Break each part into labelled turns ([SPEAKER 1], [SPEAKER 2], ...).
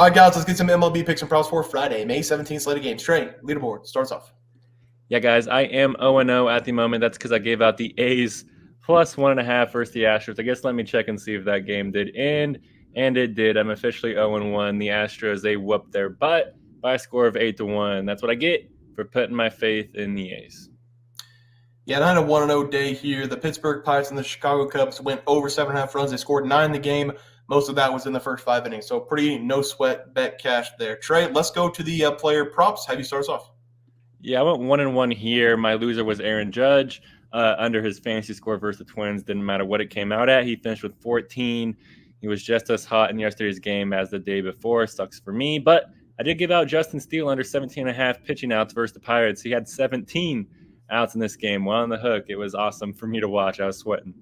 [SPEAKER 1] All right, guys, let's get some MLB picks and props for Friday, May 17th slate of games. Trey, leaderboard starts off.
[SPEAKER 2] Yeah, guys, I am 0-0 at the moment. That's because I gave out the A's plus 1.5 versus the Astros. I guess let me check and see if that game did end, and it did. I'm officially 0-1. The Astros, they whooped their butt by a score of 8-1. That's what I get for putting my faith in the A's.
[SPEAKER 1] Yeah, not a 1-0 day here. The Pittsburgh Pirates and the Chicago Cubs went over 7.5 runs. They scored 9 in the game. Most of that was in the first 5 innings. So pretty no-sweat bet cash there. Trey, let's go to the player props. Have you start us off?
[SPEAKER 2] Yeah, I went 1-1 here. My loser was Aaron Judge. Under his fantasy score versus the Twins, didn't matter what it came out at. He finished with 14. He was just as hot in yesterday's game as the day before. Sucks for me, but I did give out Justin Steele under 17.5 pitching outs versus the Pirates. He had 17 outs in this game. Well on the hook. It was awesome for me to watch. I was sweating.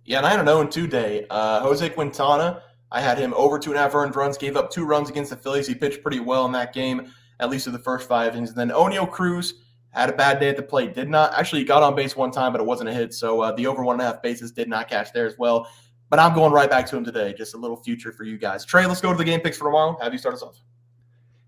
[SPEAKER 1] Yeah, 9-0 day. Jose Quintana, I had him over 2.5 earned runs, gave up 2 runs against the Phillies. He pitched pretty well in that game, at least in the first 5 innings. And then O'Neill Cruz had a bad day at the plate. He got on base one time, but it wasn't a hit. So the over 1.5 bases did not catch there as well. But I'm going right back to him today. Just a little future for you guys. Trey, let's go to the game picks for tomorrow. Have you start us off?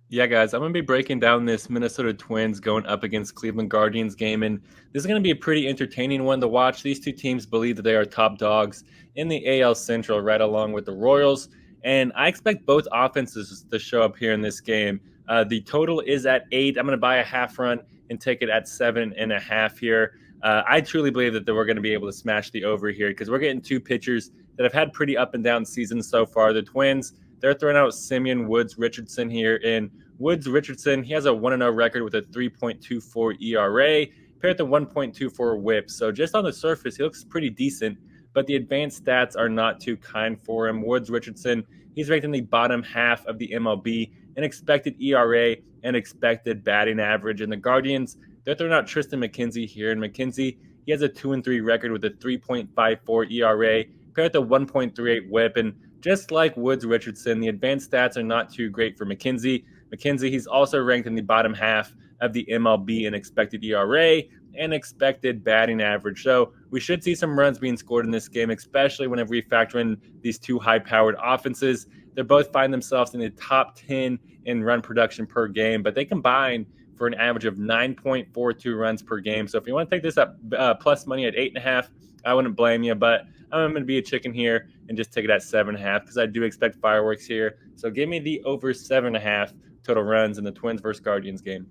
[SPEAKER 2] Yeah, guys, I'm going to be breaking down this Minnesota Twins going up against Cleveland Guardians game, and this is going to be a pretty entertaining one to watch. These two teams believe that they are top dogs in the AL Central, right along with the Royals, and I expect both offenses to show up here in this game. The total is at 8. I'm going to buy a half run and take it at 7.5 here. I truly believe that we're going to be able to smash the over here because we're getting two pitchers that have had pretty up and down seasons so far. The Twins, they're throwing out Simeon, Woods, Richardson here. And Woods, Richardson, he has a 1-0 record with a 3.24 ERA, paired to 1.24 whip. So just on the surface, he looks pretty decent, but the advanced stats are not too kind for him. Woods, Richardson, he's ranked in the bottom half of the MLB in expected ERA and expected batting average. And the Guardians, they're throwing out Tristan McKenzie here. And McKenzie, he has a 2-3 record with a 3.54 ERA, paired to 1.38 whip. And just like Woods, Richardson, the advanced stats are not too great for McKenzie. He's also ranked in the bottom half of the MLB in expected ERA and expected batting average. So we should see some runs being scored in this game, especially whenever we factor in these two high-powered offenses. They both find themselves in the top 10 in run production per game, but they combine for an average of 9.42 runs per game. So if you want to take this up plus money at 8.5, I wouldn't blame you, but I'm going to be a chicken here and just take it at 7.5 because I do expect fireworks here. So give me the over 7.5 total runs in the Twins versus Guardians game.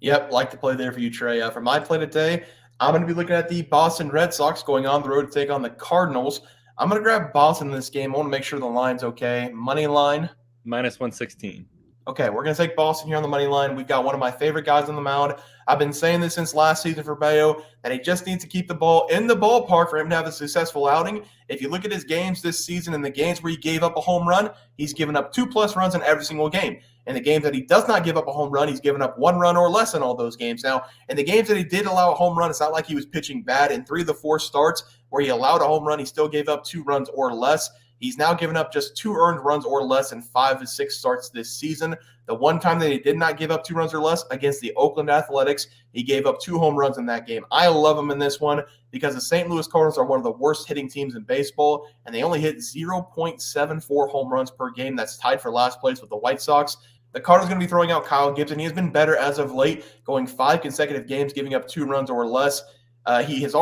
[SPEAKER 1] Yep, like the play there for you, Trey. For my play today, I'm going to be looking at the Boston Red Sox going on the road to take on the Cardinals. I'm going to grab Boston in this game. I want to make sure the line's okay. Money line.
[SPEAKER 2] Minus 116.
[SPEAKER 1] Okay, we're going to take Boston here on the money line. We've got one of my favorite guys on the mound. I've been saying this since last season for Bayo, that he just needs to keep the ball in the ballpark for him to have a successful outing. If you look at his games this season and the games where he gave up a home run, he's given up 2+ runs in every single game. In the games that he does not give up a home run, he's given up 1 run or less in all those games. Now, in the games that he did allow a home run, it's not like he was pitching bad. In 3 of the 4 starts where he allowed a home run, he still gave up 2 runs or less. He's now given up just 2 earned runs or less in 5 of 6 starts this season. The one time that he did not give up 2 runs or less against the Oakland Athletics, he gave up 2 home runs in that game. I love him in this one because the St. Louis Cardinals are one of the worst hitting teams in baseball, and they only hit 0.74 home runs per game. That's tied for last place with the White Sox. The Cardinals going to be throwing out Kyle Gibson. He has been better as of late, going 5 consecutive games, giving up 2 runs or less. His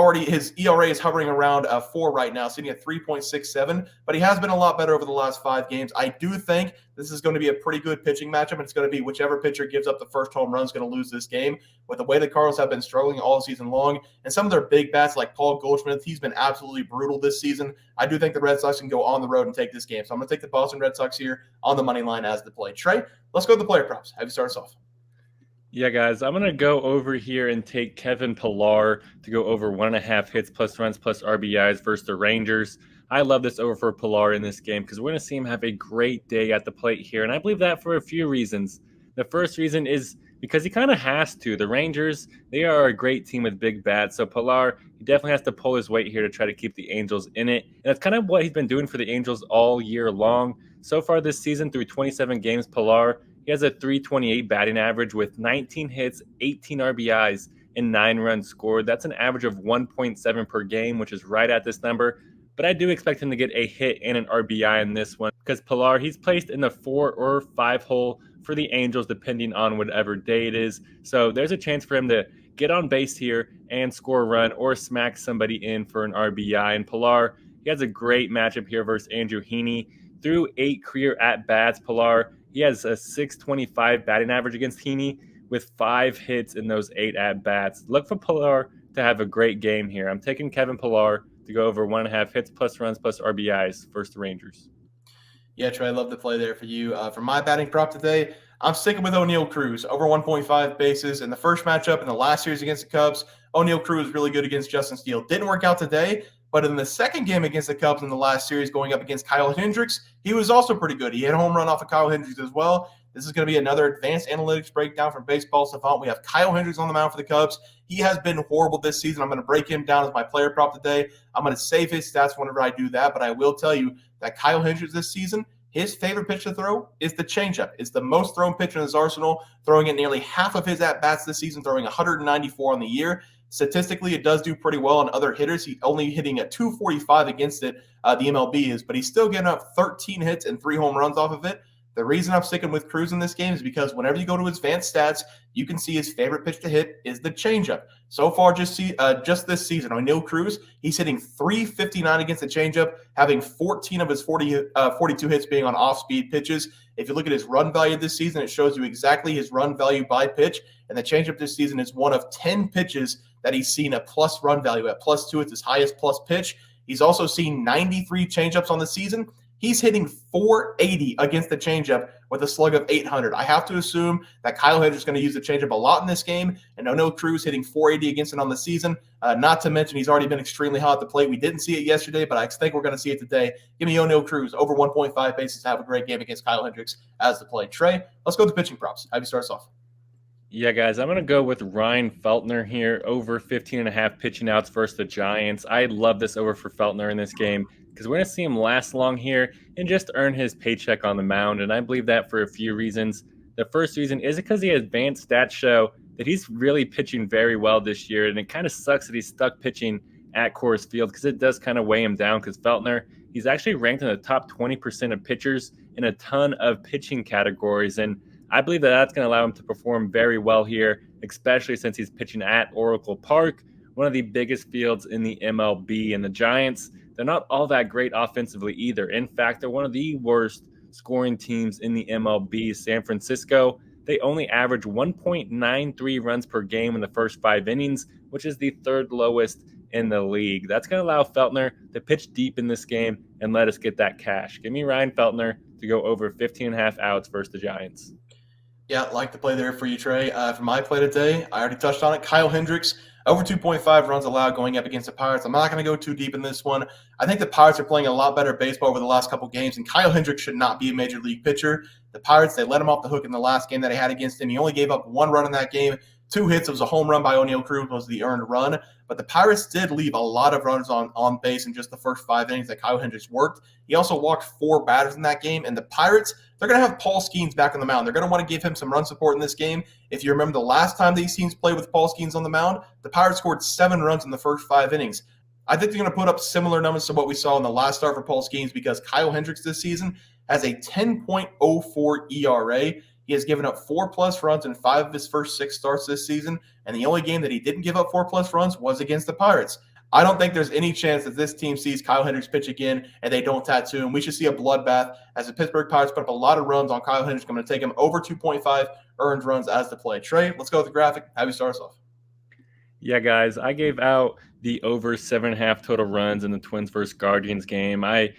[SPEAKER 1] ERA is hovering around 4 right now, sitting at 3.67, but he has been a lot better over the last 5 games. I do think this is going to be a pretty good pitching matchup, and it's going to be whichever pitcher gives up the first home run is going to lose this game. With the way the Cardinals have been struggling all season long, and some of their big bats like Paul Goldschmidt, he's been absolutely brutal this season. I do think the Red Sox can go on the road and take this game, so I'm going to take the Boston Red Sox here on the money line as the play. Trey, let's go to the player props. Have you start us off?
[SPEAKER 2] Yeah, guys, I'm going to go over here and take Kevin Pillar to go over 1.5 hits plus runs plus RBIs versus the Rangers. I love this over for Pillar in this game because we're going to see him have a great day at the plate here, and I believe that for a few reasons. The first reason is because he kind of has to. The Rangers, they are a great team with big bats, so Pillar, he definitely has to pull his weight here to try to keep the Angels in it, and that's kind of what he's been doing for the Angels all year long. So far this season, through 27 games, Pillar, he has a 328 batting average with 19 hits, 18 RBIs, and 9 runs scored. That's an average of 1.7 per game, which is right at this number. but I do expect him to get a hit and an RBI in this one because Pilar, he's placed in the 4 or 5 hole for the Angels, depending on whatever day it is. So there's a chance for him to get on base here and score a run or smack somebody in for an RBI. And Pilar, he has a great matchup here versus Andrew Heaney. Through 8 career at-bats, Pilar, he has a 625 batting average against Heaney with 5 hits in those 8 at-bats. Look for Pilar to have a great game here. I'm taking Kevin Pilar to go over 1.5 hits plus runs plus RBIs versus the Rangers.
[SPEAKER 1] Yeah, Trey, I love the play there for you. For my batting prop today, I'm sticking with O'Neal Cruz, over 1.5 bases. In the first matchup in the last series against the Cubs, O'Neal Cruz was really good against Justin Steele. Didn't work out today, but in the second game against the Cubs in the last series going up against Kyle Hendricks, he was also pretty good. He hit a home run off of Kyle Hendricks as well. This is going to be another advanced analytics breakdown from Baseball Savant. We have Kyle Hendricks on the mound for the Cubs. He has been horrible this season. I'm going to break him down as my player prop today. I'm going to save his stats whenever I do that, but I will tell you that Kyle Hendricks this season, his favorite pitch to throw is the changeup. It's the most thrown pitch in his arsenal, throwing it nearly half of his at-bats this season, throwing 194 on the year. Statistically, it does do pretty well on other hitters. He's only hitting a 245 against it, the MLB is, but he's still getting up 13 hits and 3 home runs off of it. The reason I'm sticking with Cruz in this game is because whenever you go to his advanced stats, you can see his favorite pitch to hit is the changeup. So far, just this season, O'Neal Cruz, he's hitting 359 against the changeup, having 14 of his 42 hits being on off-speed pitches. If you look at his run value this season, it shows you exactly his run value by pitch, and the changeup this season is one of 10 pitches that he's seen a plus run value at. +2, it's his highest plus pitch. He's also seen 93 changeups on the season. He's hitting 480 against the changeup with a slug of 800. I have to assume that Kyle Hendricks is going to use the changeup a lot in this game, and O'Neal Cruz hitting 480 against it on the season. Not to mention he's already been extremely hot at the plate. We didn't see it yesterday, but I think we're going to see it today. Give me O'Neal Cruz over 1.5 bases to have a great game against Kyle Hendricks as the play. Trey, let's go to pitching props. Have you start us off?
[SPEAKER 2] Yeah, guys, I'm going to go with Ryan Feltner here, over 15.5 pitching outs versus the Giants. I love this over for Feltner in this game because we're going to see him last long here and just earn his paycheck on the mound, and I believe that for a few reasons. The first reason is because the advanced stats show that he's really pitching very well this year, and it kind of sucks that he's stuck pitching at Coors Field because it does kind of weigh him down because Feltner, he's actually ranked in the top 20% of pitchers in a ton of pitching categories, and I believe that that's going to allow him to perform very well here, especially since he's pitching at Oracle Park, one of the biggest fields in the MLB. And the Giants, they're not all that great offensively either. In fact, they're one of the worst scoring teams in the MLB. San Francisco, they only average 1.93 runs per game in the first 5 innings, which is the 3rd lowest in the league. That's going to allow Feltner to pitch deep in this game and let us get that cash. Give me Ryan Feltner to go over 15.5 outs versus the Giants.
[SPEAKER 1] Yeah, like the play there for you, Trey. For my play today, I already touched on it. Kyle Hendricks, over 2.5 runs allowed going up against the Pirates. I'm not going to go too deep in this one. I think the Pirates are playing a lot better baseball over the last couple games, and Kyle Hendricks should not be a major league pitcher. The Pirates, they let him off the hook in the last game that he had against him. He only gave up 1 run in that game. 2 hits. It was a home run by O'Neal Cruz, was the earned run. But the Pirates did leave a lot of runners on base in just the first 5 innings that Kyle Hendricks worked. He also walked 4 batters in that game. And the Pirates, they're going to have Paul Skeens back on the mound. They're going to want to give him some run support in this game. If you remember the last time these teams played with Paul Skeens on the mound, the Pirates scored 7 runs in the first 5 innings. I think they're going to put up similar numbers to what we saw in the last start for Paul Skeens because Kyle Hendricks this season has a 10.04 ERA. He has given up 4+ runs in 5 of his first 6 starts this season, and the only game that he didn't give up 4+ runs was against the Pirates. I don't think there's any chance that this team sees Kyle Hendricks pitch again and they don't tattoo him. We should see a bloodbath as the Pittsburgh Pirates put up a lot of runs on Kyle Hendricks. I'm going to take him over 2.5 earned runs as the play. Trey, let's go with the graphic. Have you start us off?
[SPEAKER 2] Yeah, guys, I gave out the over 7.5 total runs in the Twins versus Guardians game. I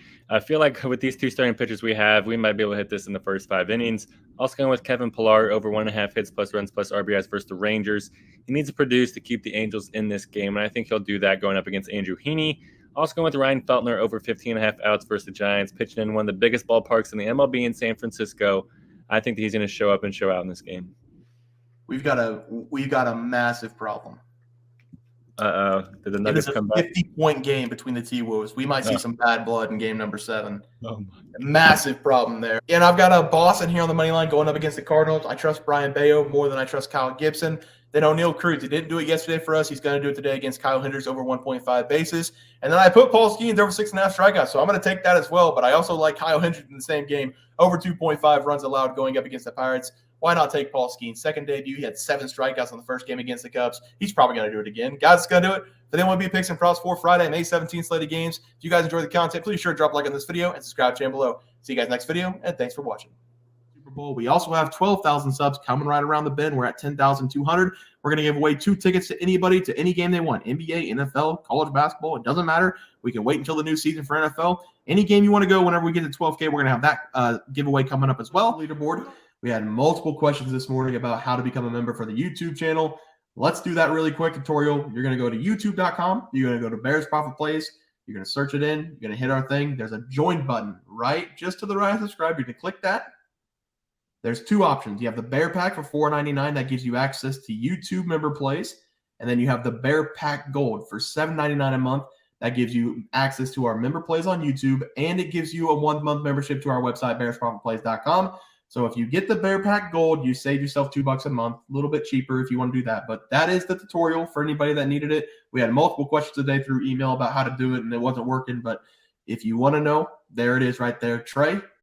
[SPEAKER 2] feel like with these 2 starting pitchers we have, we might be able to hit this in the first 5 innings. Also going with Kevin Pilar, over 1.5 hits plus runs plus RBIs versus the Rangers. He needs to produce to keep the Angels in this game, and I think he'll do that going up against Andrew Heaney. Also going with Ryan Feltner, over 15.5 outs versus the Giants, pitching in one of the biggest ballparks in the MLB in San Francisco. I think that he's going to show up and show out in this game.
[SPEAKER 1] We've got a massive problem.
[SPEAKER 2] Did the Nuggets come back?
[SPEAKER 1] It's a 50-point game between the T-Wolves. We might see some bad blood in game number 7.
[SPEAKER 2] Oh,
[SPEAKER 1] massive problem there. And I've got a Boston here on the money line going up against the Cardinals. I trust Brian Bayo more than I trust Kyle Gibson. Then O'Neal Cruz, he didn't do it yesterday for us. He's going to do it today against Kyle Hendricks over 1.5 bases. And then I put Paul Skeens over 6.5 strikeouts, so I'm going to take that as well. But I also like Kyle Hendricks in the same game, over 2.5 runs allowed going up against the Pirates. Why not take Paul Skeens? Second debut, he had 7 strikeouts in the first game against the Cubs. He's probably going to do it again. Guys, it's going to do it for the MLB Picks and Props for Friday, May 17th slate of games. If you guys enjoy the content, please sure to drop a like on this video and subscribe to the channel below. See you guys next video, and thanks for watching. Super Bowl. We also have 12,000 subs coming right around the bend. We're at 10,200. We're going to give away 2 tickets to anybody to any game they want. NBA, NFL, college basketball. It doesn't matter. We can wait until the new season for NFL. Any game you want to go, whenever we get to 12K, we're going to have that giveaway coming up as well. Leaderboard. We had multiple questions this morning about how to become a member for the YouTube channel. Let's do that really quick tutorial. You're going to go to youtube.com. You're going to go to Bears Profit Plays. You're going to search it in. You're going to hit our thing. There's a join button right just to the right of subscribe. You can click that. There's 2 options. You have the Bear Pack for $4.99. That gives you access to YouTube member plays. And then you have the Bear Pack Gold for $7.99 a month. That gives you access to our member plays on YouTube. And it gives you a 1-month membership to our website, bearsprofitplays.com. So if you get the Bear Pack Gold, you save yourself $2 a month. A little bit cheaper if you want to do that. But that is the tutorial for anybody that needed it. We had multiple questions today through email about how to do it, and it wasn't working. But if you want to know, there it is right there. Trey,